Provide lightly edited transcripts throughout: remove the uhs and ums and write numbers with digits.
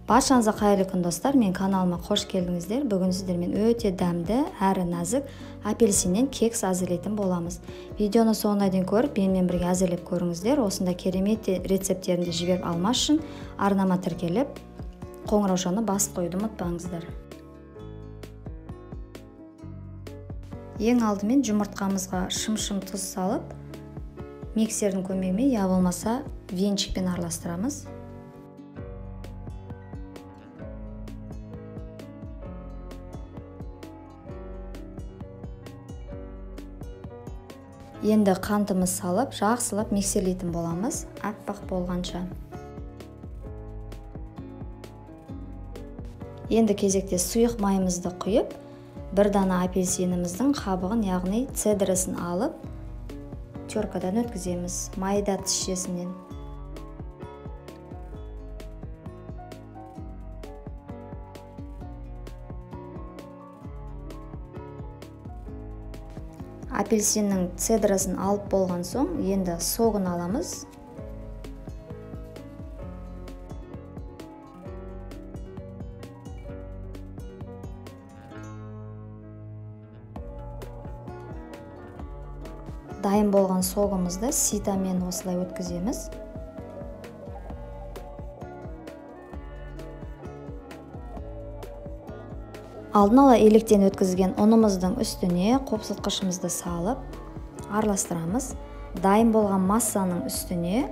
Баршаңызға қайырлы күн достар, мен каналыма қош келдіңіздер. Бүгін сіздермен өте дәмді, әрі нәзік апельсиннен кекс әзірлейтін боламыз. Видеоны соңына дейін көріп, менімен бірге әзірлеп көріңіздер. Осында керемет рецепттерімді жіберіп алмас үшін арнама тіркеліп, қоңыраушаны басып қоюды ұмытпаңыздар. Ең алдымен жұмыртқамызға шым-шым тұз салып, миксердің көмегімен я болмаса венчикпен араластырамыз. Енді қантымыз салып, жақсылап миксерлейтін боламыз, аппақ болғанша. Енді кезекте сұйық майымызды құйып, бір дана апельсиніміздің қабығын, яғни цедрасын алып, теркадан өткіземіз, майдат шешесінен. Апельсиннің цедрасын алып болған соң, енді соғын аламыз. Дайын болған соғымызды ситамен осылай өткіземіз. Алдын ала електен өткізген ұнымыздың үстіне қопсытқышымызды салып, араластырамыз. Дайын болған массаның үстіне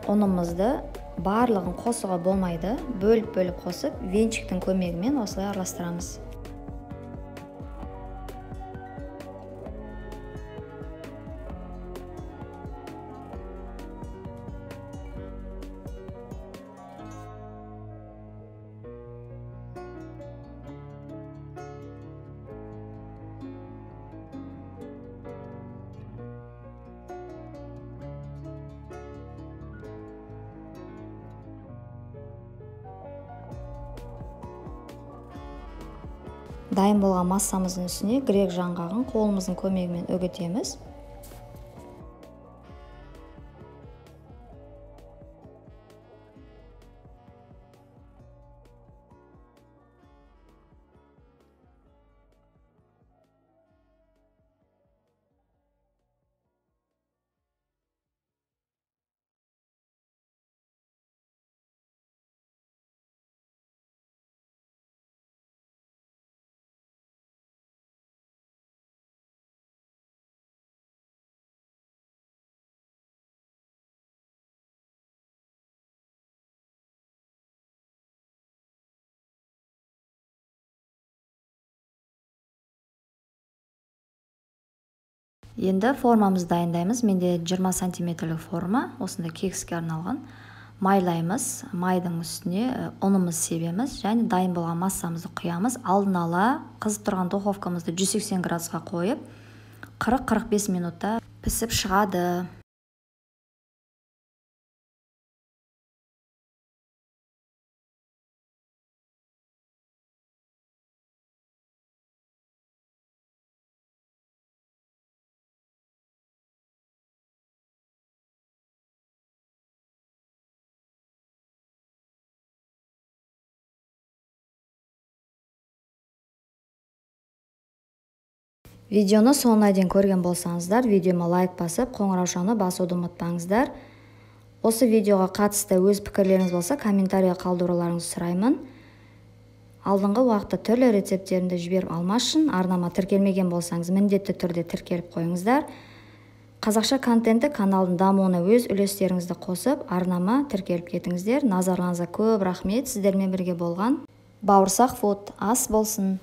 ұнымызды барлығын қосуға болмайды, бөліп қосып, венчиктің көмегімен осылай араластырамыз. Дайын болған массамыздың үстіне грек жаңғағын қолымыздың көмегімен үгітеміз. Енді формамызды дайындаймыз. Менде 20 сантиметрлік форма, осында кекске арналған. Майлаймыз, майдың үстіне ұнымыз себеміз, және дайын болған массамызды құямыз. Алдын ала қызып тұрған духовкамызды 180 градусқа қойып, 40-45 минутта пісіп шығады. Видеоны соңына дейін көрген болсаңыздар, видеома лайк басып, қоңыраушаны басуды ұмытпаңыздар. Осы видеоға қатысты өз пікірлеріңіз болса, комментария қалдыруларыңызды сұраймын. Алдыңғы уақытта түрлі рецепттерімді жіберіп алмас үшін арнама тіркелмеген болсаңыз, міндетті түрде тіркеліп қойыңыздар. Қазақша контенті каналдың дамуына өз үлестеріңізді қосып, арнама тіркеліп кетіңіздер. Назарларыңызға көп рахмет. Сіздермен бірге болған Бауырсақ фуд ас болсын.